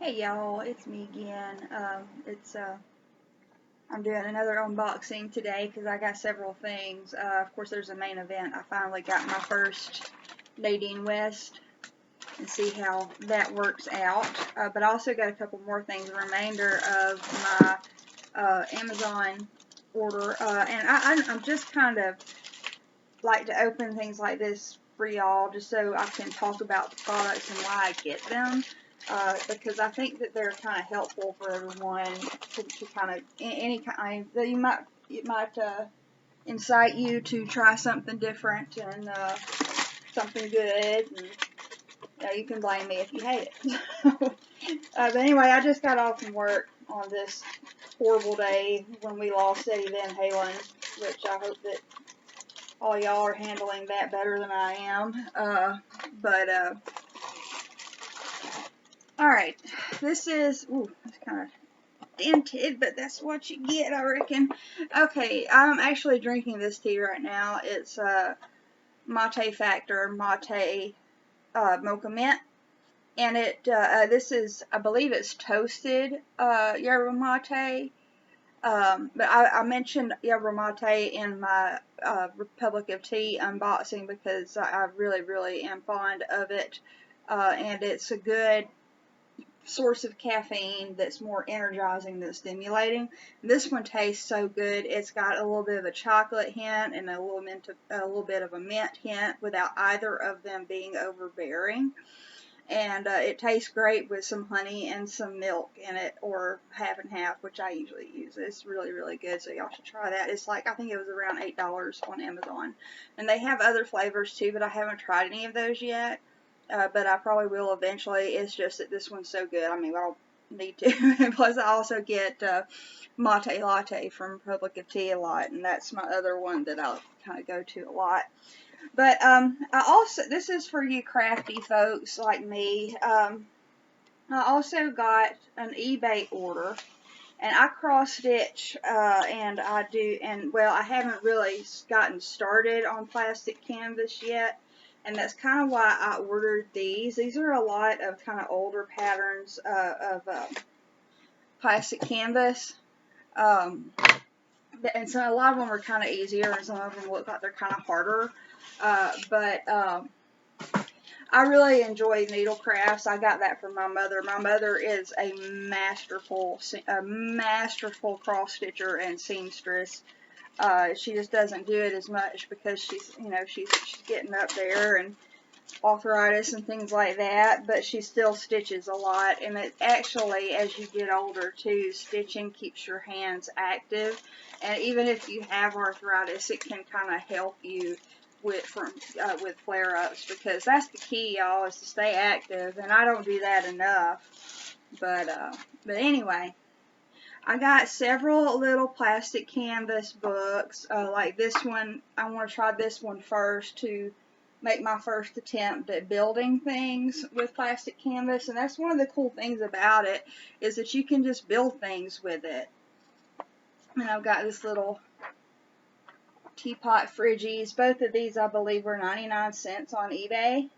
Hey y'all, it's me again. I'm doing another unboxing today because I got several things. Of course, there's a main event. I finally got my first Nadine West and see how that works out. But I also got a couple more things. A remainder of my Amazon order, and I'm just kind of like to open things like this for y'all just so I can talk about the products and why I get them. Because I think that they're kind of helpful for everyone to kind of any kind that it might incite you to try something different and something good. And you can blame me if you hate it. But anyway, I just got off from work on this horrible day when we lost Eddie Van Halen, which I hope that all y'all are handling that better than I am. But alright, this is, ooh, it's kind of dented, but that's what you get, I reckon. Okay, I'm actually drinking this tea right now. It's Mate Factor Mate Mocha Mint. And this is, I believe it's toasted yerba mate. But I mentioned yerba mate in my Republic of Tea unboxing because I really, really am fond of it. And it's a good source of caffeine that's more energizing than stimulating. This one tastes so good. It's got a little bit of a chocolate hint and a little bit of a mint hint without either of them being overbearing. And it tastes great with some honey and some milk in it, or half and half, which I usually use. It's really, really good, so y'all should try that. It's like, I think it was around $8 on Amazon. And they have other flavors too, but I haven't tried any of those yet. But I probably will eventually. It's just that this one's so good. I mean, I don't need to. Plus, I also get Mate Latte from Republic of Tea a lot, and that's my other one that I'll kind of go to a lot. But I also, this is for you crafty folks like me. I also got an eBay order, and I cross stitch, and well, I haven't really gotten started on plastic canvas yet, and that's kind of why I ordered these. These are a lot of kind of older patterns of plastic canvas. Um, and so a lot of them are kind of easier, and some of them look like they're kind of harder. But I really enjoy needle crafts. I got that from my mother. My mother is a masterful cross stitcher and seamstress. She just doesn't do it as much because she's getting up there and arthritis and things like that, but she still stitches a lot. And it actually, as you get older too, stitching keeps your hands active. And even if you have arthritis, it can kind of help you with flare-ups, because that's the key, y'all, is to stay active. And I don't do that enough. But anyway, I got several little plastic canvas books, like this one. I want to try this one first to make my first attempt at building things with plastic canvas. And that's one of the cool things about it, is that you can just build things with it. And I've got this little teapot fridgies. Both of these, I believe, were 99 cents on eBay.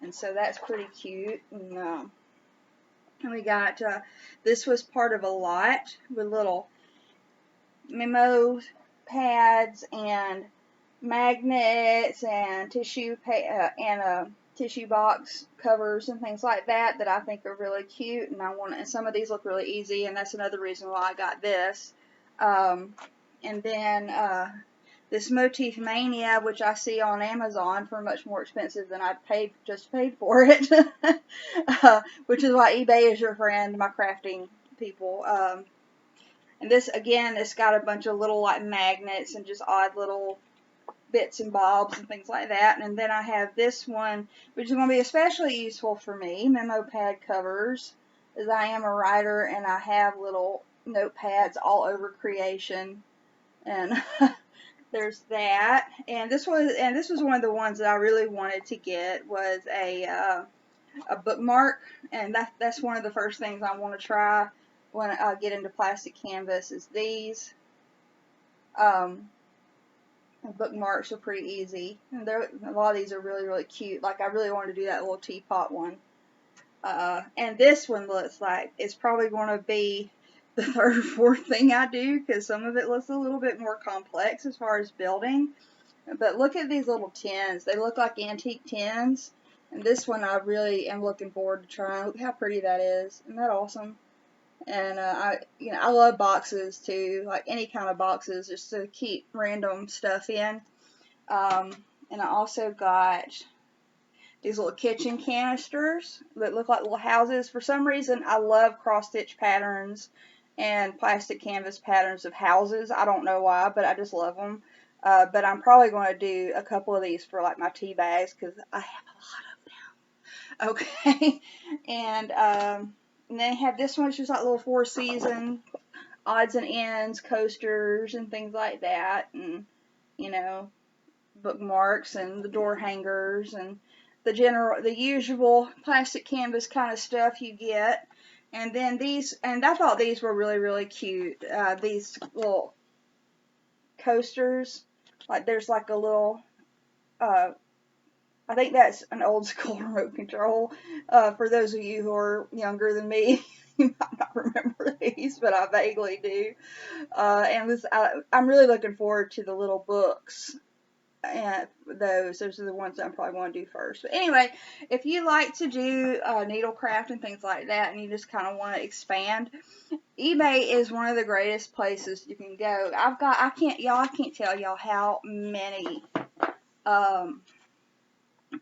And so that's pretty cute. And we got, this was part of a lot with little memo pads and magnets and tissue box covers and things like that I think are really cute, and some of these look really easy, and that's another reason why I got this. And then this Motif Mania, which I see on Amazon for much more expensive than I paid for it, which is why eBay is your friend, my crafting people. And this, again, it's got a bunch of little like magnets and just odd little bits and bobs and things like that. And then I have this one, which is going to be especially useful for me, memo pad covers, as I am a writer and I have little notepads all over creation. And there's that. And this was one of the ones that I really wanted to get, was a bookmark, and that's one of the first things I want to try when I get into plastic canvas, is these. Bookmarks are pretty easy, and a lot of these are really, really cute. Like, I really wanted to do that little teapot one. And this one looks like it's probably going to be the third or fourth thing I do, because some of it looks a little bit more complex as far as building. But look at these little tins. They look like antique tins. And this one I really am looking forward to trying. Look how pretty that is. Isn't that awesome? And I love boxes too, like any kind of boxes, just to keep random stuff in. And I also got these little kitchen canisters that look like little houses. For some reason, I love cross-stitch patterns and plastic canvas patterns of houses. I don't know why, but I just love them. But I'm probably going to do a couple of these for like my tea bags, because I have a lot of them. Okay. And then I have this one, which is like little Four Season odds and ends, coasters, and things like that. And, you know, bookmarks and the door hangers and the usual plastic canvas kind of stuff you get. And then these, and I thought these were really, really cute. These little coasters, like there's like a little, I think that's an old school remote control. For those of you who are younger than me, you might not remember these, but I vaguely do. And I'm really looking forward to the little books. And those are the ones that I'm probably going to do first. But anyway, if you like to do needlecraft and things like that, and you just kind of want to expand, eBay is one of the greatest places you can go. I can't tell y'all how many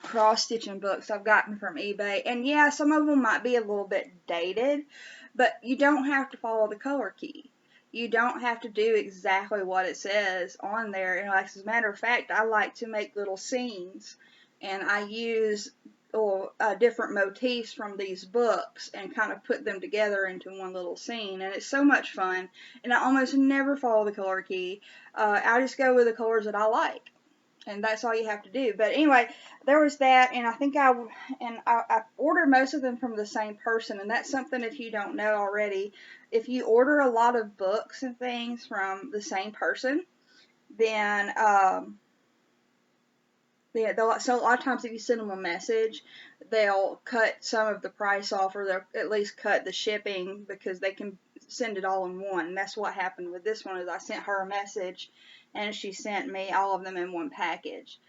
cross-stitching books I've gotten from eBay. And yeah, some of them might be a little bit dated, but you don't have to follow the color key. You don't have to do exactly what it says on there. And like, as a matter of fact, I like to make little scenes, and I use different motifs from these books and kind of put them together into one little scene. And it's so much fun. And I almost never follow the color key. I just go with the colors that I like. And that's all you have to do. But anyway, there was that, and I think I ordered most of them from the same person, and that's something, if you don't know already, if you order a lot of books and things from the same person, then so a lot of times if you send them a message, they'll cut some of the price off, or they'll at least cut the shipping, because they can send it all in one. And that's what happened with this one. Is I sent her a message, and she sent me all of them in one package,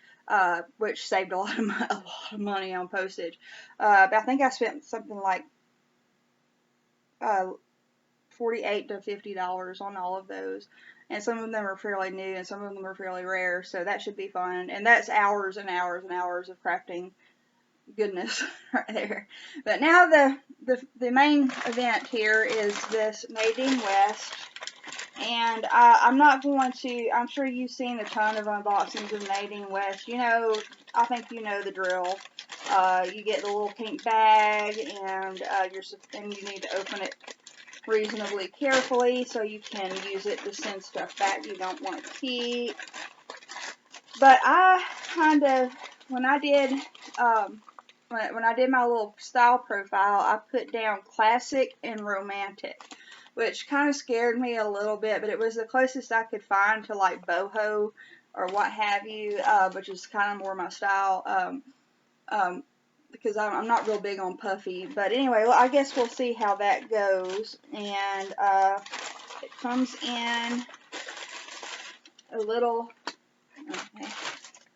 which saved a lot of money on postage. But I think I spent something like $48 to $50 on all of those. And some of them are fairly new, and some of them are fairly rare, so that should be fun. And that's hours and hours and hours of crafting goodness right there. But now the main event here is this Nadine West. And I'm not going to, I'm sure you've seen a ton of unboxings of Nadine West. You know, I think you know the drill. You get the little pink bag, and you need to open it reasonably carefully so you can use it to send stuff back you don't want to keep. But I kind of, when I did my little style profile, I put down classic and romantic, which kind of scared me a little bit, but it was the closest I could find to like boho or what have you, which is kind of more my style, because I'm not real big on puffy. But anyway, well, I guess we'll see how that goes. And it comes in a little, okay,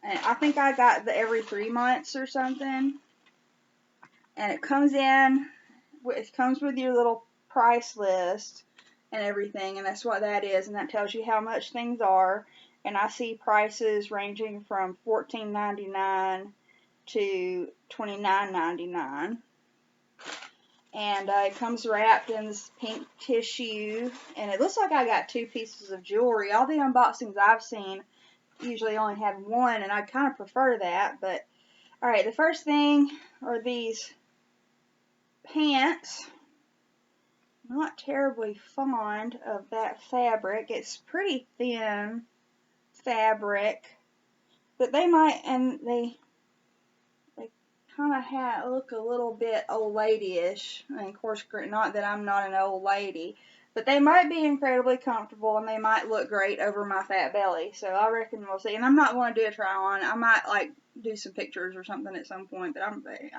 and I think I got the every 3 months or something. And it comes with your little price list and everything, and that's what that is, and that tells you how much things are. And I see prices ranging from $14.99 to $29.99. And it comes wrapped in this pink tissue, and it looks like I got 2 pieces of jewelry. All the unboxings I've seen usually only had one, and I kind of prefer that. But alright, the first thing are these pants. Not terribly fond of that fabric. It's pretty thin fabric, but they kind of look a little bit old lady-ish. And of course, not that I'm not an old lady, but they might be incredibly comfortable, and they might look great over my fat belly. So I reckon we'll see. And I'm not going to do a try on. I might like do some pictures or something at some point, but I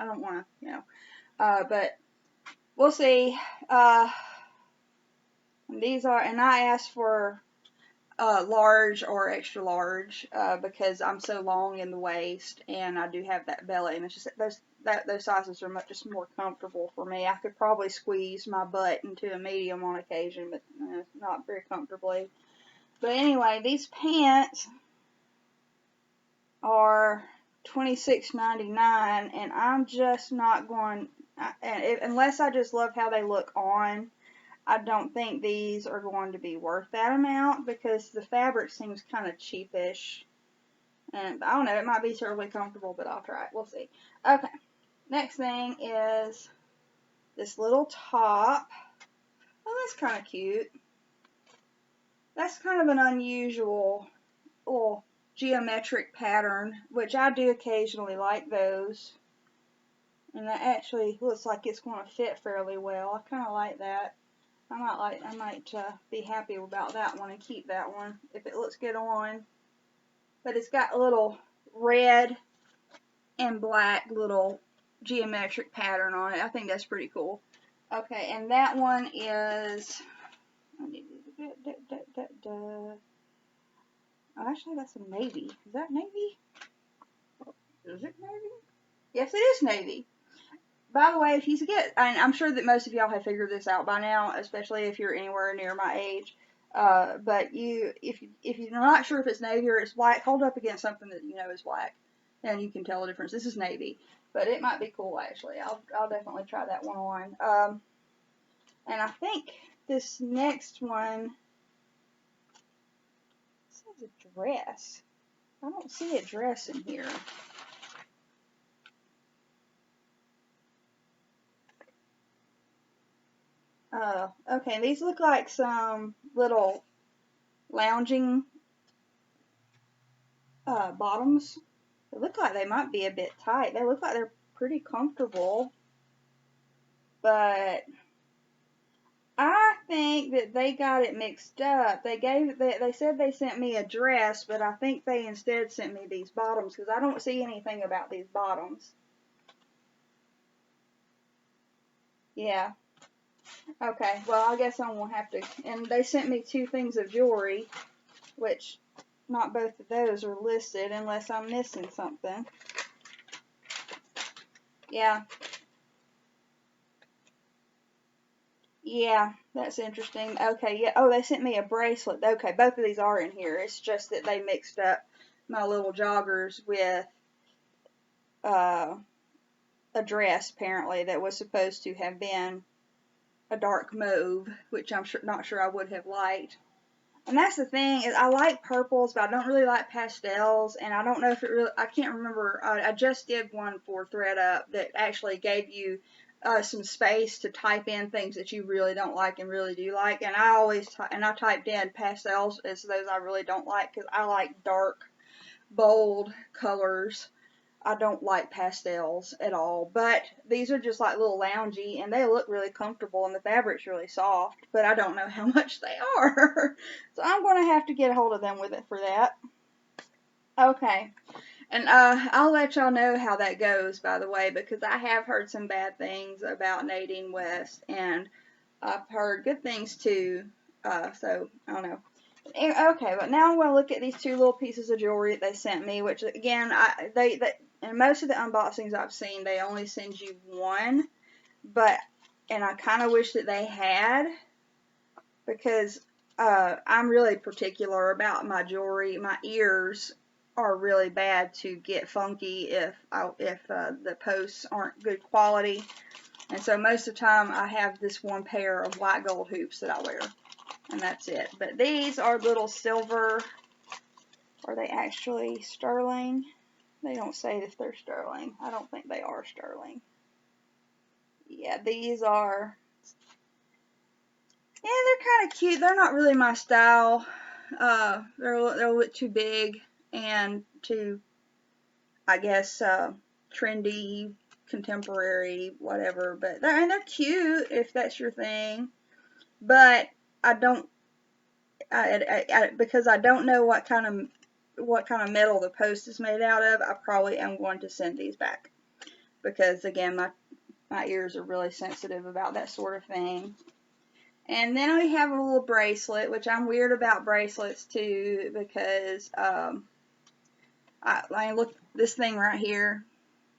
don't want to, you know, but we'll see. These are, and I asked for large or extra large because I'm so long in the waist and I do have that belly, and it's just those sizes are much just more comfortable for me. I could probably squeeze my butt into a medium on occasion, but not very comfortably. But anyway, these pants are $26.99, and I'm just not going, unless I just love how they look on. I don't think these are going to be worth that amount because the fabric seems kind of cheapish. And I don't know, it might be terribly comfortable, but I'll try it. We'll see. Okay, next thing is this little top. Oh, that's kind of cute. That's kind of an unusual little geometric pattern, which I do occasionally like those. And that actually looks like it's going to fit fairly well. I kind of like that. I might be happy about that one and keep that one if it looks good on. But it's got a little red and black little geometric pattern on it. I think that's pretty cool. Okay, and that one is, oh, actually that's a navy. Is that navy? Is it navy? Yes, it is navy. By the way, if you get, and I'm sure that most of y'all have figured this out by now, especially if you're anywhere near my age. But if you're not sure if it's navy or it's black, hold up against something that you know is black, and you can tell the difference. This is navy, but it might be cool actually. I'll definitely try that one on. And I think this next one says a dress. I don't see a dress in here. Okay, these look like some little lounging bottoms. They look like they might be a bit tight. They look like they're pretty comfortable, but I think that they got it mixed up. They said they sent me a dress, but I think they instead sent me these bottoms because I don't see anything about these bottoms. Yeah. Okay, well, I guess I'm going to have to, and they sent me 2 things of jewelry, which not both of those are listed unless I'm missing something. Yeah. Yeah, that's interesting. Okay, yeah, oh, they sent me a bracelet. Okay, both of these are in here. It's just that they mixed up my little joggers with a dress, apparently, that was supposed to have been a dark mauve, which I'm not sure I would have liked. And that's the thing, is I like purples, but I don't really like pastels, and I don't know if it really, I can't remember, I just did one for ThreadUp that actually gave you some space to type in things that you really don't like and really do like, and I typed in pastels as those I really don't like, because I like dark, bold colors. I don't like pastels at all, but these are just like little loungy, and they look really comfortable, and the fabric's really soft, but I don't know how much they are. So I'm going to have to get a hold of them with it for that. Okay, and I'll let y'all know how that goes, by the way, because I have heard some bad things about Nadine West, and I've heard good things too, so I don't know. Okay, but now I'm going to look at these 2 little pieces of jewelry that they sent me, which again, in most of the unboxings I've seen, they only send you one, and I kind of wish that they had, because I'm really particular about my jewelry. My ears are really bad to get funky if the posts aren't good quality, and so most of the time I have this one pair of white gold hoops that I wear. And that's it. But these are little silver. Are they actually sterling? They don't say if they're sterling. I don't think they are sterling. Yeah, these are. Yeah, they're kind of cute. They're not really my style. They're a little bit too big and too, I guess, trendy, contemporary, whatever. But they're cute if that's your thing. But I don't. Because I don't know what kind of what kind of metal the post is made out of, I probably am going to send these back. Because, again, my ears are really sensitive about that sort of thing. And then we have a little bracelet, which I'm weird about bracelets too, because I look, this thing right here,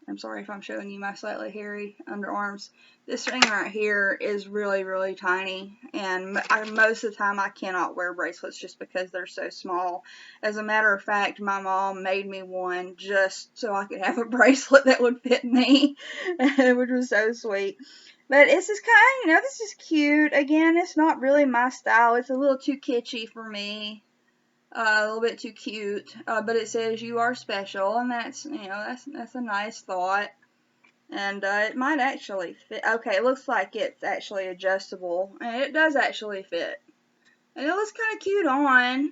I'm sorry if I'm showing you my slightly hairy underarms. This thing right here is really, really tiny, and most of the time I cannot wear bracelets just because they're so small. As a matter of fact, my mom made me one just so I could have a bracelet that would fit me, which was so sweet. But it's just kind of, this is cute. Again, it's not really my style. It's a little too kitschy for me. A little bit too cute. But it says you are special, and that's, that's a nice thought. And it might actually fit. Okay, it looks like it's actually adjustable. And it does actually fit. And it looks kind of cute on.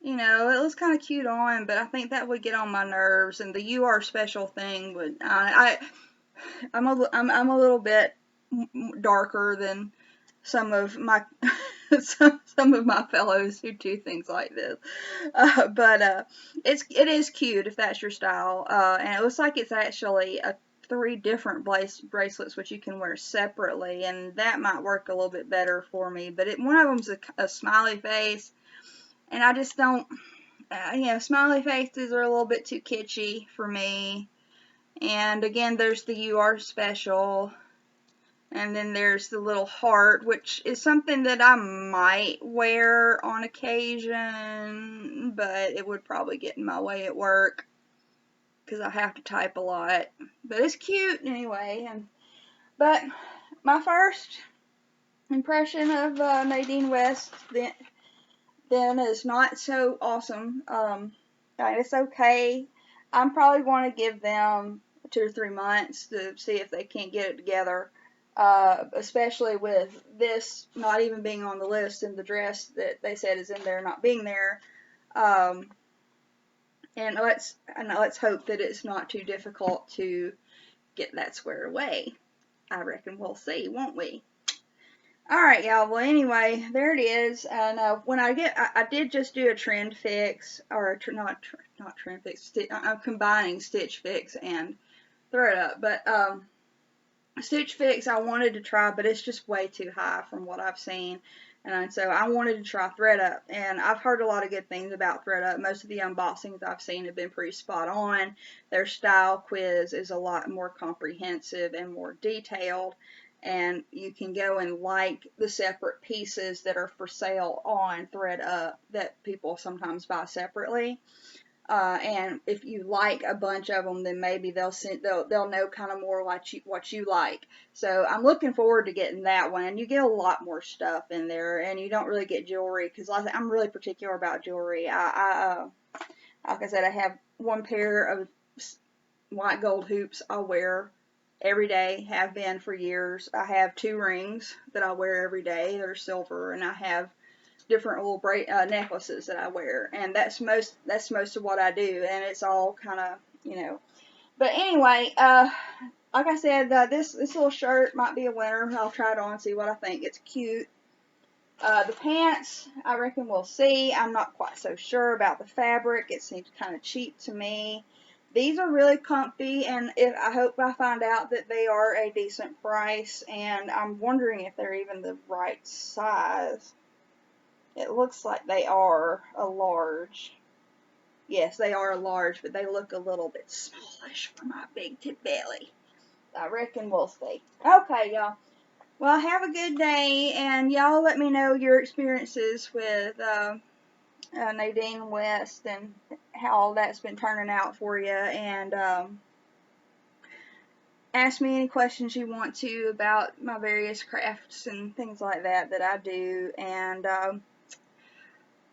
It looks kind of cute on, but I think that would get on my nerves. And the you are special thing would, I'm a little bit darker than some of my some of my fellows who do things like this, but it is cute if that's your style, and it looks like it's actually 3 different bracelets which you can wear separately, and that might work a little bit better for me. But one of them's a smiley face, and I just don't, smiley faces are a little bit too kitschy for me. And again, there's the you are special. And then there's the little heart, which is something that I might wear on occasion, but it would probably get in my way at work because I have to type a lot. But it's cute anyway. But my first impression of Nadine West then is not so awesome. It's okay. I'm probably going to give them 2 or 3 months to see if they can't get it together. Especially with this not even being on the list and the dress that they said is in there not being there. And let's hope that it's not too difficult to get that squared away. I reckon we'll see, won't we? Alright, y'all. Well, anyway, there it is. And when I did just do a trend fix, or not trend fix. I'm combining stitch fix and thread up, but stitch fix I wanted to try, but it's just way too high from what I've seen, and so I wanted to try thread up, and I've heard a lot of good things about thread up. Most of the unboxings I've seen have been pretty spot on. Their style quiz is a lot more comprehensive and more detailed, and you can go and like the separate pieces that are for sale on thread up that people sometimes buy separately. And if you like a bunch of them, then maybe they'll know kind of more what you like. So I'm looking forward to getting that one. And you get a lot more stuff in there, and you don't really get jewelry, because I'm really particular about jewelry. Like I said, I have one pair of white gold hoops I wear every day, have been for years. I have 2 rings that I wear every day that are silver, and I have different little necklaces that I wear, and that's most of what I do, and it's all kind of, But anyway, like I said, this little shirt might be a winner. I'll try it on, see what I think. It's cute. The pants, I reckon we'll see. I'm not quite so sure about the fabric. It seems kind of cheap to me. These are really comfy, and I hope I find out that they are a decent price, and I'm wondering if they're even the right size. It looks like they are a large. Yes, they are a large, but they look a little bit smallish for my big tip belly. I reckon we'll see. Okay, y'all. Well, have a good day, and y'all let me know your experiences with Nadine West and how that's been turning out for you, and ask me any questions you want to about my various crafts and things like that I do, and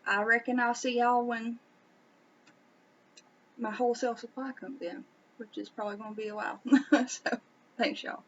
I reckon I'll see y'all when my wholesale supply comes in, which is probably going to be a while. So, thanks y'all.